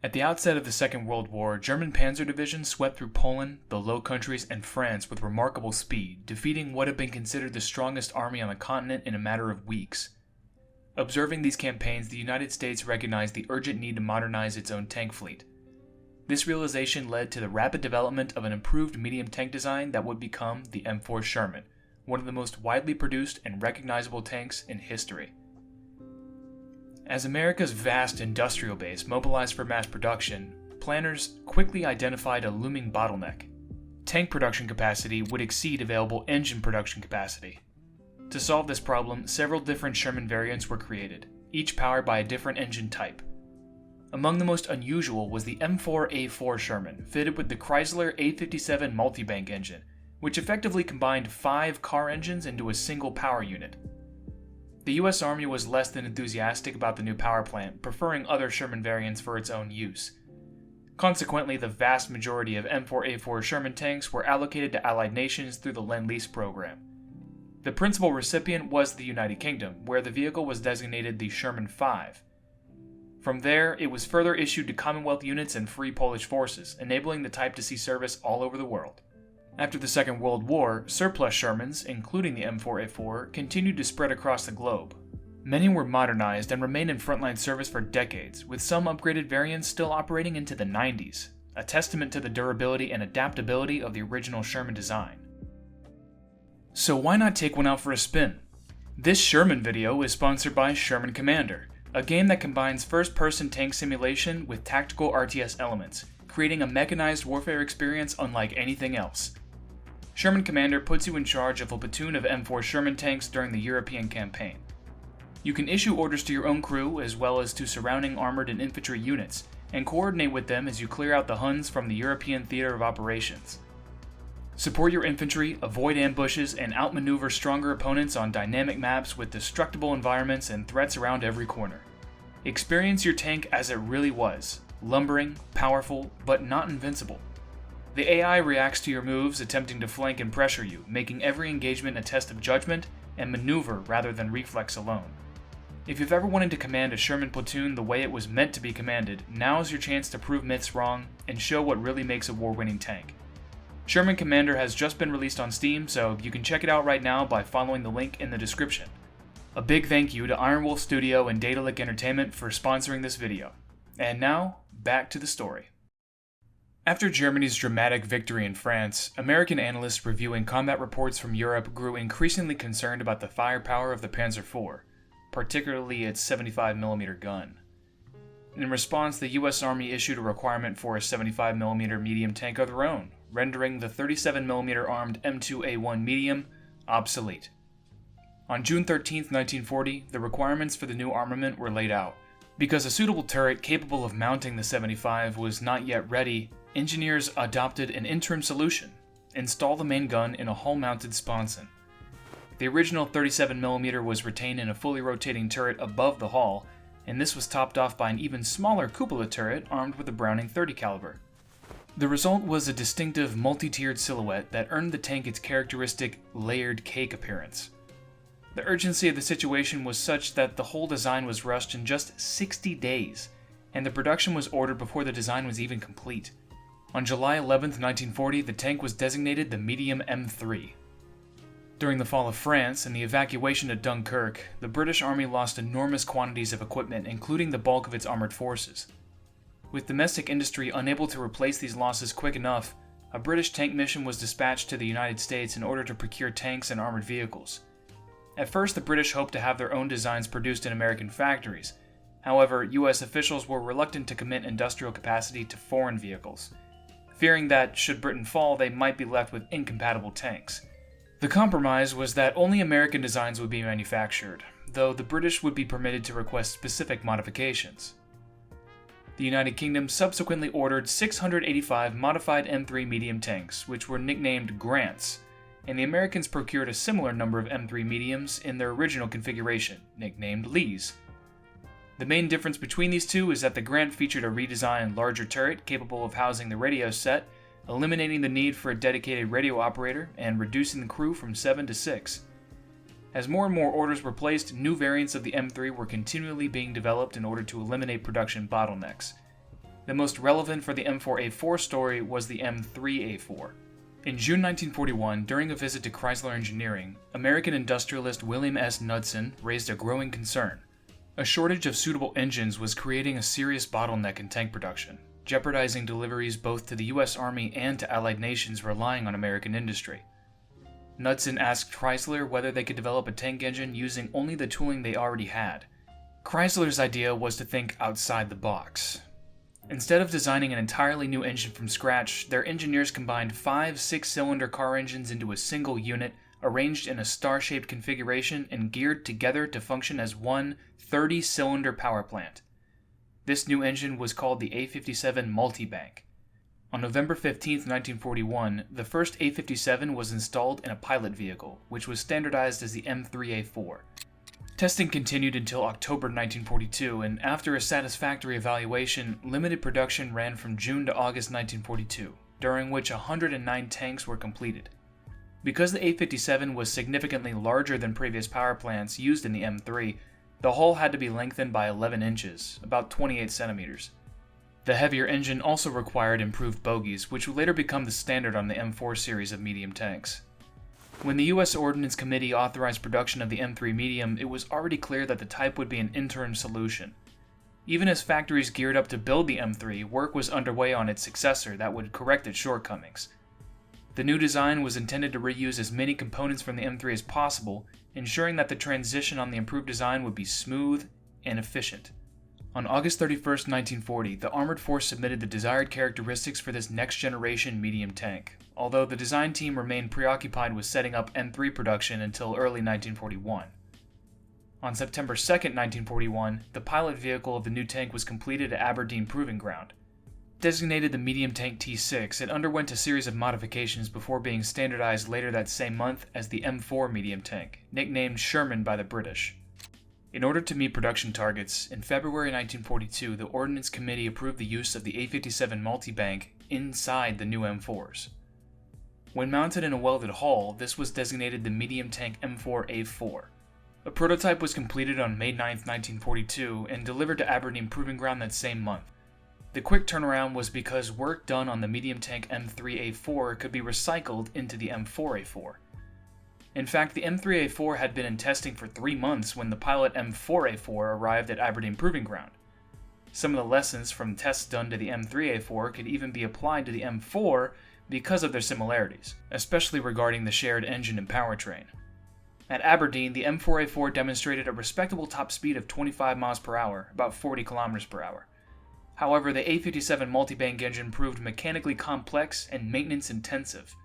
At the outset of the Second World War, German Panzer divisions swept through Poland, the Low Countries, and France with remarkable speed, defeating what had been considered the strongest army on the continent in a matter of weeks. Observing these campaigns, the United States recognized the urgent need to modernize its own tank fleet. This realization led to the rapid development of an improved medium tank design that would become the M4 Sherman, one of the most widely produced and recognizable tanks in history. As America's vast industrial base mobilized for mass production, planners quickly identified a looming bottleneck. Tank production capacity would exceed available engine production capacity. To solve this problem, several different Sherman variants were created, each powered by a different engine type. Among the most unusual was the M4A4 Sherman, fitted with the Chrysler A57 Multibank engine, which effectively combined 5 car engines into a single power unit. The US Army was less than enthusiastic about the new power plant, preferring other Sherman variants for its own use. Consequently, the vast majority of M4A4 Sherman tanks were allocated to Allied nations through the Lend-Lease program. The principal recipient was the United Kingdom, where the vehicle was designated the Sherman V. From there, it was further issued to Commonwealth units and Free Polish forces, enabling the type to see service all over the world. After the Second World War, surplus Shermans, including the M4A4, continued to spread across the globe. Many were modernized and remained in frontline service for decades, with some upgraded variants still operating into the 90s, a testament to the durability and adaptability of the original Sherman design. So why not take one out for a spin? This Sherman video is sponsored by Sherman Commander, a game that combines first-person tank simulation with tactical RTS elements, creating a mechanized warfare experience unlike anything else. Sherman Commander puts you in charge of a platoon of M4 Sherman tanks during the European campaign. You can issue orders to your own crew as well as to surrounding armored and infantry units, and coordinate with them as you clear out the Huns from the European theater of operations. Support your infantry, avoid ambushes, and outmaneuver stronger opponents on dynamic maps with destructible environments and threats around every corner. Experience your tank as it really was, lumbering, powerful, but not invincible. The AI reacts to your moves, attempting to flank and pressure you, making every engagement a test of judgment and maneuver rather than reflex alone. If you've ever wanted to command a Sherman platoon the way it was meant to be commanded, now's your chance to prove myths wrong and show what really makes a war-winning tank. Sherman Commander has just been released on Steam, so you can check it out right now by following the link in the description. A big thank you to Iron Wolf Studio and Datalic Entertainment for sponsoring this video. And now, back to the story. After Germany's dramatic victory in France, American analysts reviewing combat reports from Europe grew increasingly concerned about the firepower of the Panzer IV, particularly its 75mm gun. In response, the US Army issued a requirement for a 75mm medium tank of their own, rendering the 37mm armed M2A1 medium obsolete. On June 13, 1940, the requirements for the new armament were laid out. Because a suitable turret capable of mounting the 75 was not yet ready, engineers adopted an interim solution: install the main gun in a hull-mounted sponson. The original 37mm was retained in a fully rotating turret above the hull, and this was topped off by an even smaller cupola turret armed with a Browning 30 caliber. The result was a distinctive multi-tiered silhouette that earned the tank its characteristic layered cake appearance. The urgency of the situation was such that the whole design was rushed in just 60 days, and the production was ordered before the design was even complete. On July 11, 1940, the tank was designated the medium M3. During the fall of France and the evacuation of Dunkirk, the British Army lost enormous quantities of equipment, including the bulk of its armored forces. With domestic industry unable to replace these losses quick enough, a British tank mission was dispatched to the United States in order to procure tanks and armored vehicles. At first, the British hoped to have their own designs produced in American factories. However, US officials were reluctant to commit industrial capacity to foreign vehicles, fearing that, should Britain fall, they might be left with incompatible tanks. The compromise was that only American designs would be manufactured, though the British would be permitted to request specific modifications. The United Kingdom subsequently ordered 685 modified M3 medium tanks, which were nicknamed Grants, and the Americans procured a similar number of M3 mediums in their original configuration, nicknamed Lees. The main difference between these two is that the Grant featured a redesigned, larger turret capable of housing the radio set, eliminating the need for a dedicated radio operator and reducing the crew from 7 to 6. As more and more orders were placed, new variants of the M3 were continually being developed in order to eliminate production bottlenecks. The most relevant for the M4A4 story was the M3A4. In June 1941, during a visit to Chrysler Engineering, American industrialist William S. Knudsen raised a growing concern. A shortage of suitable engines was creating a serious bottleneck in tank production, jeopardizing deliveries both to the U.S. Army and to Allied nations relying on American industry. Knudsen asked Chrysler whether they could develop a tank engine using only the tooling they already had. Chrysler's idea was to think outside the box. Instead of designing an entirely new engine from scratch, their engineers combined 5 6-cylinder car engines into a single unit, arranged in a star-shaped configuration and geared together to function as one 30-cylinder power plant. This new engine was called the A57 Multibank. On November 15, 1941, the first A57 was installed in a pilot vehicle, which was standardized as the M4A4. Testing continued until October 1942, and after a satisfactory evaluation, limited production ran from June to August 1942, during which 109 tanks were completed. Because the A57 was significantly larger than previous power plants used in the M3, the hull had to be lengthened by 11 inches, about 28 centimeters. The heavier engine also required improved bogies, which would later become the standard on the M4 series of medium tanks. When the U.S. Ordnance Committee authorized production of the M3 medium, it was already clear that the type would be an interim solution. Even as factories geared up to build the M3, work was underway on its successor that would correct its shortcomings. The new design was intended to reuse as many components from the M3 as possible, ensuring that the transition on the improved design would be smooth and efficient. On August 31, 1940, the Armored Force submitted the desired characteristics for this next-generation medium tank, although the design team remained preoccupied with setting up M3 production until early 1941. On September 2, 1941, the pilot vehicle of the new tank was completed at Aberdeen Proving Ground. Designated the medium tank T6, it underwent a series of modifications before being standardized later that same month as the M4 medium tank, nicknamed Sherman by the British. In order to meet production targets, in February 1942, the Ordnance Committee approved the use of the A57 Multibank inside the new M4s. When mounted in a welded hull, this was designated the medium tank M4A4. A prototype was completed on May 9, 1942, and delivered to Aberdeen Proving Ground that same month. The quick turnaround was because work done on the medium tank M3A4 could be recycled into the M4A4. In fact, the M3A4 had been in testing for 3 months when the pilot M4A4 arrived at Aberdeen Proving Ground. Some of the lessons from tests done to the M3A4 could even be applied to the M4 because of their similarities, especially regarding the shared engine and powertrain. At Aberdeen, the M4A4 demonstrated a respectable top speed of 25 miles per hour, about 40 kilometers per hour. However, the A57 Multibank engine proved mechanically complex and maintenance-intensive.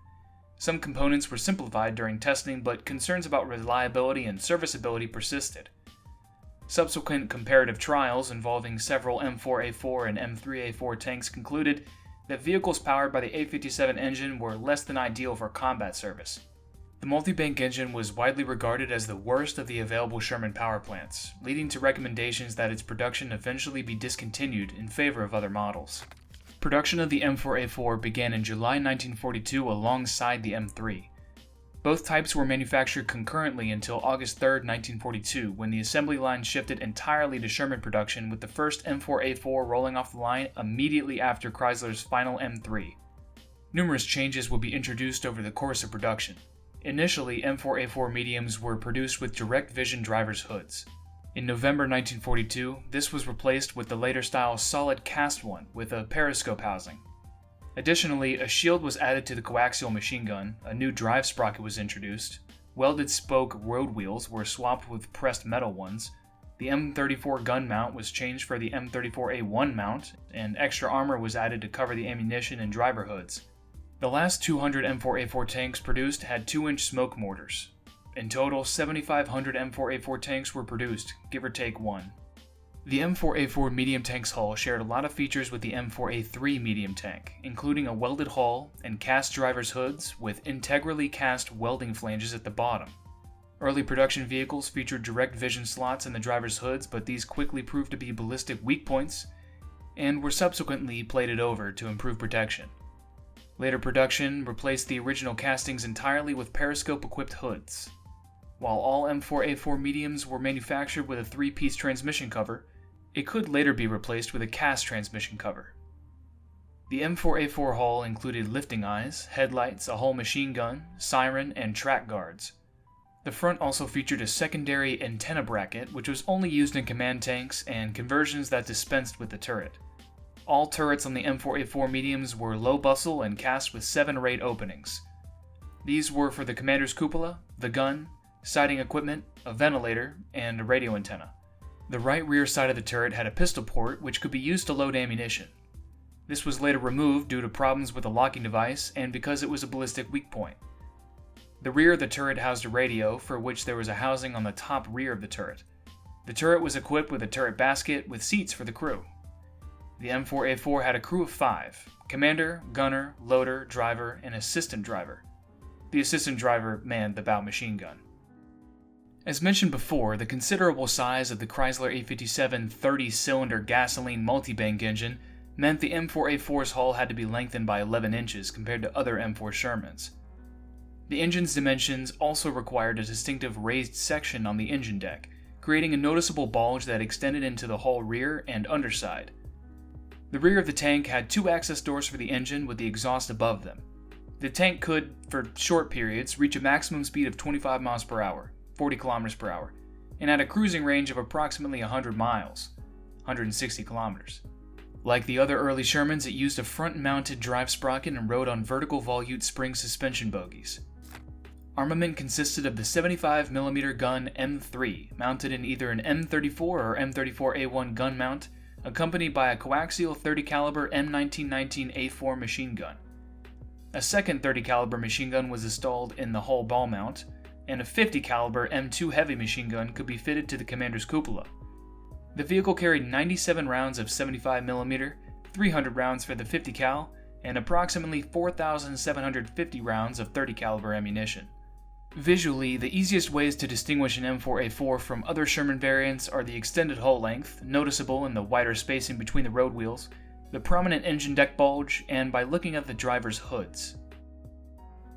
Some components were simplified during testing, but concerns about reliability and serviceability persisted. Subsequent comparative trials involving several M4A4 and M3A4 tanks concluded that vehicles powered by the A57 engine were less than ideal for combat service. The Multibank engine was widely regarded as the worst of the available Sherman power plants, leading to recommendations that its production eventually be discontinued in favor of other models. Production of the M4A4 began in July 1942 alongside the M3. Both types were manufactured concurrently until August 3, 1942, when the assembly line shifted entirely to Sherman production, with the first M4A4 rolling off the line immediately after Chrysler's final M3. Numerous changes would be introduced over the course of production. Initially, M4A4 mediums were produced with direct vision driver's hoods. In November 1942, this was replaced with the later style solid cast one with a periscope housing. Additionally, a shield was added to the coaxial machine gun, a new drive sprocket was introduced, welded spoke road wheels were swapped with pressed metal ones, the M34 gun mount was changed for the M34A1 mount, and extra armor was added to cover the ammunition and driver hoods. The last 200 M4A4 tanks produced had 2-inch smoke mortars. In total, 7,500 M4A4 tanks were produced, give or take one. The M4A4 medium tank's hull shared a lot of features with the M4A3 medium tank, including a welded hull and cast driver's hoods with integrally cast welding flanges at the bottom. Early production vehicles featured direct vision slots in the driver's hoods, but these quickly proved to be ballistic weak points and were subsequently plated over to improve protection. Later production replaced the original castings entirely with periscope-equipped hoods. While all M4A4 mediums were manufactured with a 3-piece transmission cover, it could later be replaced with a cast transmission cover. The M4A4 hull included lifting eyes, headlights, a hull machine gun, siren, and track guards. The front also featured a secondary antenna bracket, which was only used in command tanks and conversions that dispensed with the turret. All turrets on the M4A4 mediums were low bustle and cast with 7 or 8 openings. These were for the commander's cupola, the gun, sighting equipment, a ventilator, and a radio antenna. The right rear side of the turret had a pistol port which could be used to load ammunition. This was later removed due to problems with the locking device and because it was a ballistic weak point. The rear of the turret housed a radio, for which there was a housing on the top rear of the turret. The turret was equipped with a turret basket with seats for the crew. The M4A4 had a crew of 5: commander, gunner, loader, driver, and assistant driver. The assistant driver manned the bow machine gun. As mentioned before, the considerable size of the Chrysler A57 30-cylinder gasoline multibank engine meant the M4A4's hull had to be lengthened by 11 inches compared to other M4 Shermans. The engine's dimensions also required a distinctive raised section on the engine deck, creating a noticeable bulge that extended into the hull rear and underside. The rear of the tank had 2 access doors for the engine with the exhaust above them. The tank could, for short periods, reach a maximum speed of 25 miles per hour, 40 kilometers per hour, and had a cruising range of approximately 100 miles, 160 kilometers. Like the other early Shermans, it used a front-mounted drive sprocket and rode on vertical volute spring suspension bogies. Armament consisted of the 75mm gun M3, mounted in either an M34 or M34A1 gun mount, accompanied by a coaxial 30 caliber M1919A4 machine gun. A second 30 caliber machine gun was installed in the hull ball mount, and a 50 caliber M2 heavy machine gun could be fitted to the commander's cupola. The vehicle carried 97 rounds of 75mm, 300 rounds for the 50 cal, and approximately 4,750 rounds of 30 caliber ammunition. Visually, the easiest ways to distinguish an M4A4 from other Sherman variants are the extended hull length, noticeable in the wider spacing between the road wheels, the prominent engine deck bulge, and by looking at the driver's hoods.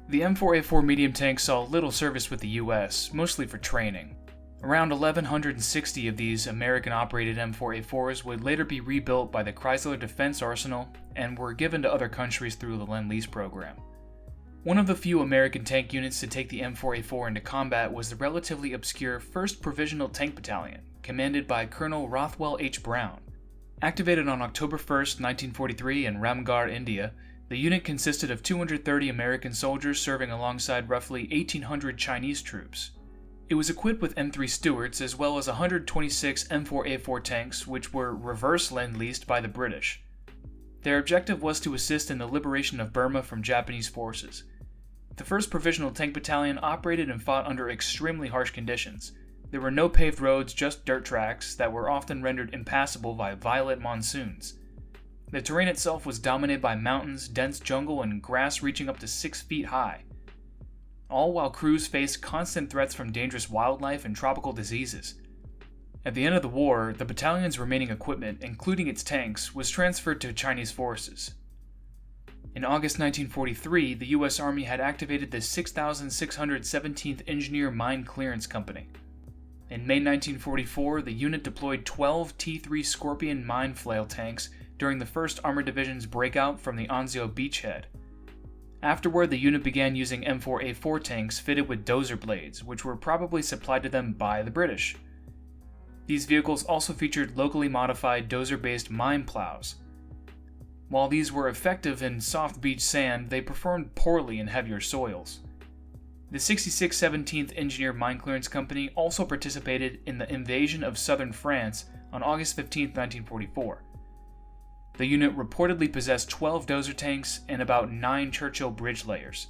The M4A4 medium tank saw little service with the US, mostly for training. Around 1,160 of these American-operated M4A4s would later be rebuilt by the Chrysler Defense Arsenal and were given to other countries through the Lend-Lease program. One of the few American tank units to take the M4A4 into combat was the relatively obscure 1st Provisional Tank Battalion, commanded by Colonel Rothwell H. Brown. Activated on October 1, 1943 in Ramgarh, India, the unit consisted of 230 American soldiers serving alongside roughly 1,800 Chinese troops. It was equipped with M3 Stuarts as well as 126 M4A4 tanks, which were reverse Lend-Leased by the British. Their objective was to assist in the liberation of Burma from Japanese forces. The 1st Provisional Tank Battalion operated and fought under extremely harsh conditions. There were no paved roads, just dirt tracks that were often rendered impassable by violent monsoons. The terrain itself was dominated by mountains, dense jungle, and grass reaching up to 6 feet high. All while crews faced constant threats from dangerous wildlife and tropical diseases. At the end of the war, the battalion's remaining equipment, including its tanks, was transferred to Chinese forces. In August 1943, the U.S. Army had activated the 6,617th Engineer Mine Clearance Company. In May 1944, the unit deployed 12 T-3 Scorpion mine flail tanks during the 1st Armored Division's breakout from the Anzio beachhead. Afterward, the unit began using M4A4 tanks fitted with dozer blades, which were probably supplied to them by the British. These vehicles also featured locally modified dozer-based mine plows. While these were effective in soft beach sand, they performed poorly in heavier soils. The 66th 17th Engineer Mine Clearance Company also participated in the invasion of southern France on August 15, 1944. The unit reportedly possessed 12 dozer tanks and about 9 Churchill bridge layers.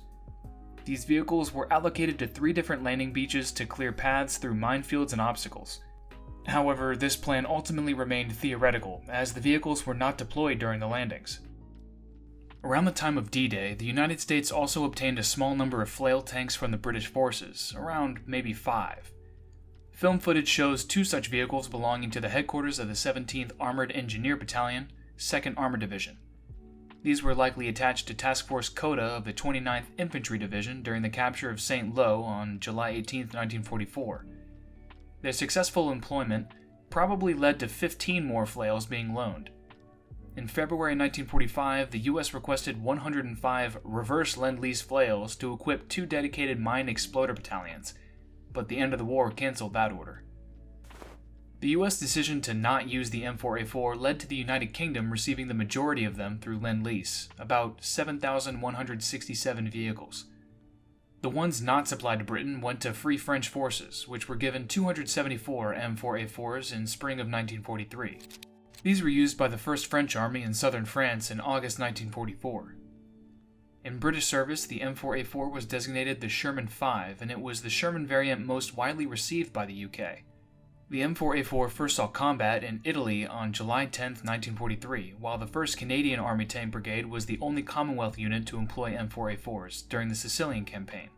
These vehicles were allocated to 3 different landing beaches to clear paths through minefields and obstacles. However, this plan ultimately remained theoretical, as the vehicles were not deployed during the landings. Around the time of D-Day, the United States also obtained a small number of flail tanks from the British forces, around maybe 5. Film footage shows 2 such vehicles belonging to the headquarters of the 17th Armored Engineer Battalion, 2nd Armored Division. These were likely attached to Task Force Coda of the 29th Infantry Division during the capture of St. Lo on July 18, 1944. Their successful employment probably led to 15 more flails being loaned. In February 1945, the U.S. requested 105 reverse Lend-Lease flails to equip 2 dedicated mine exploder battalions, but the end of the war canceled that order. The U.S. decision to not use the M4A4 led to the United Kingdom receiving the majority of them through Lend-Lease, about 7,167 vehicles. The ones not supplied to Britain went to Free French forces, which were given 274 M4A4s in spring of 1943. These were used by the 1st French Army in southern France in August 1944. In British service, the M4A4 was designated the Sherman V, and it was the Sherman variant most widely received by the UK. The M4A4 first saw combat in Italy on July 10, 1943, while the 1st Canadian Army Tank Brigade was the only Commonwealth unit to employ M4A4s during the Sicilian Campaign.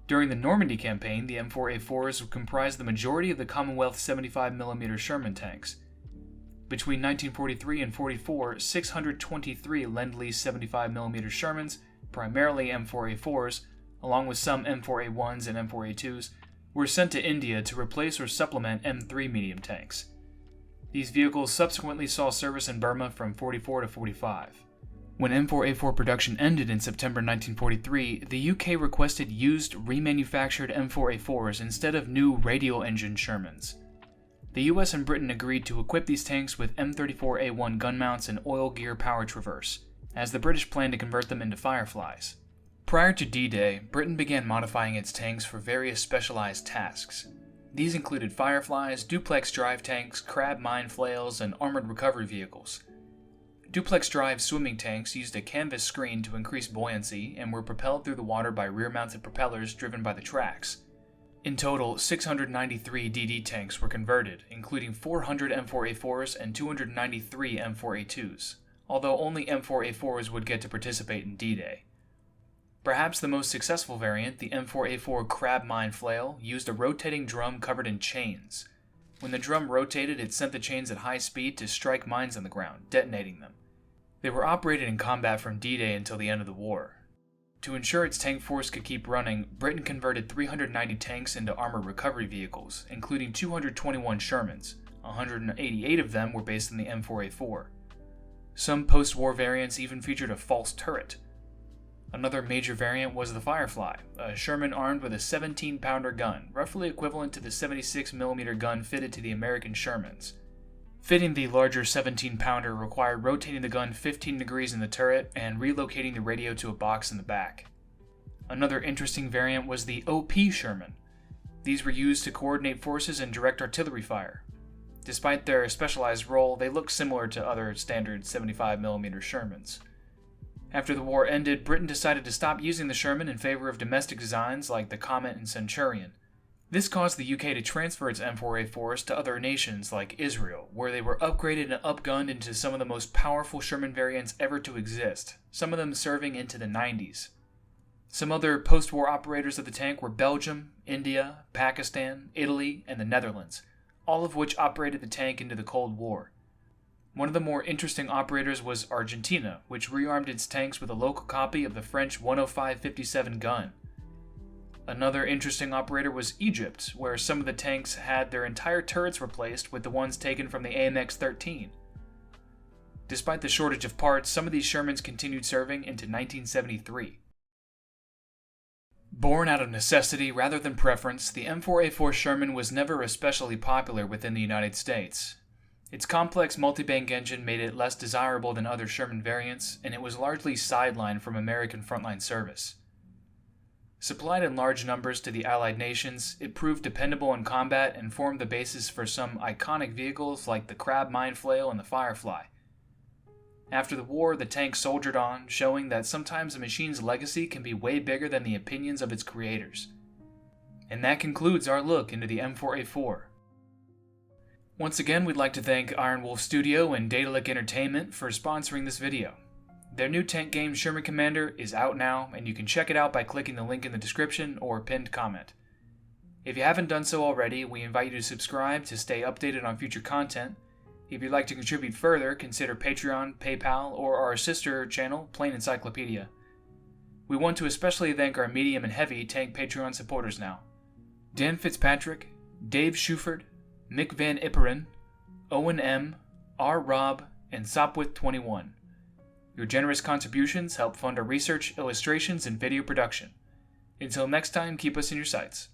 During the Normandy Campaign, the M4A4s comprised the majority of the Commonwealth 75mm Sherman tanks. Between 1943 and 44, 623 Lend-Lease 75mm Shermans, primarily M4A4s, along with some M4A1s and M4A2s, were sent to India to replace or supplement M3 medium tanks. These vehicles subsequently saw service in Burma from 44 to 45. When M4A4 production ended in September 1943, the UK requested used remanufactured M4A4s instead of new radial engine Shermans. The US and Britain agreed to equip these tanks with M34A1 gun mounts and oil gear power traverse, as the British planned to convert them into Fireflies. Prior to D-Day, Britain began modifying its tanks for various specialized tasks. These included Fireflies, duplex drive tanks, crab mine flails, and armored recovery vehicles. Duplex drive swimming tanks used a canvas screen to increase buoyancy and were propelled through the water by rear-mounted propellers driven by the tracks. In total, 693 DD tanks were converted, including 400 M4A4s and 293 M4A2s, although only M4A4s would get to participate in D-Day. Perhaps the most successful variant, the M4A4 crab mine flail, used a rotating drum covered in chains. When the drum rotated, it sent the chains at high speed to strike mines on the ground, detonating them. They were operated in combat from D-Day until the end of the war. To ensure its tank force could keep running, Britain converted 390 tanks into armored recovery vehicles, including 221 Shermans. 188 of them were based on the M4A4. Some post-war variants even featured a false turret. Another major variant was the Firefly, a Sherman armed with a 17-pounder gun, roughly equivalent to the 76mm gun fitted to the American Shermans. Fitting the larger 17-pounder required rotating the gun 15 degrees in the turret and relocating the radio to a box in the back. Another interesting variant was the OP Sherman. These were used to coordinate forces and direct artillery fire. Despite their specialized role, they looked similar to other standard 75mm Shermans. After the war ended, Britain decided to stop using the Sherman in favor of domestic designs like the Comet and Centurion. This caused the UK to transfer its M4A4s to other nations like Israel, where they were upgraded and upgunned into some of the most powerful Sherman variants ever to exist, some of them serving into the 90s. Some other post-war operators of the tank were Belgium, India, Pakistan, Italy, and the Netherlands, all of which operated the tank into the Cold War. One of the more interesting operators was Argentina, which rearmed its tanks with a local copy of the French 105-57 gun. Another interesting operator was Egypt, where some of the tanks had their entire turrets replaced with the ones taken from the AMX-13. Despite the shortage of parts, some of these Shermans continued serving into 1973. Born out of necessity rather than preference, the M4A4 Sherman was never especially popular within the United States. Its complex multibank engine made it less desirable than other Sherman variants, and it was largely sidelined from American frontline service. Supplied in large numbers to the Allied nations, it proved dependable in combat and formed the basis for some iconic vehicles like the Crab Mine Flail and the Firefly. After the war, the tank soldiered on, showing that sometimes a machine's legacy can be way bigger than the opinions of its creators. And that concludes our look into the M4A4. Once again, we'd like to thank Iron Wolf Studio and Daedalic Entertainment for sponsoring this video. Their new tank game, Sherman Commander, is out now, and you can check it out by clicking the link in the description or pinned comment. If you haven't done so already, we invite you to subscribe to stay updated on future content. If you'd like to contribute further, consider Patreon, PayPal, or our sister channel, Plain Encyclopedia. We want to especially thank our medium and heavy tank Patreon supporters now: Dan Fitzpatrick, Dave Schuford, Mick Van Ipperen, Owen M., R. Robb, and Sopwith21. Your generous contributions help fund our research, illustrations, and video production. Until next time, keep us in your sights.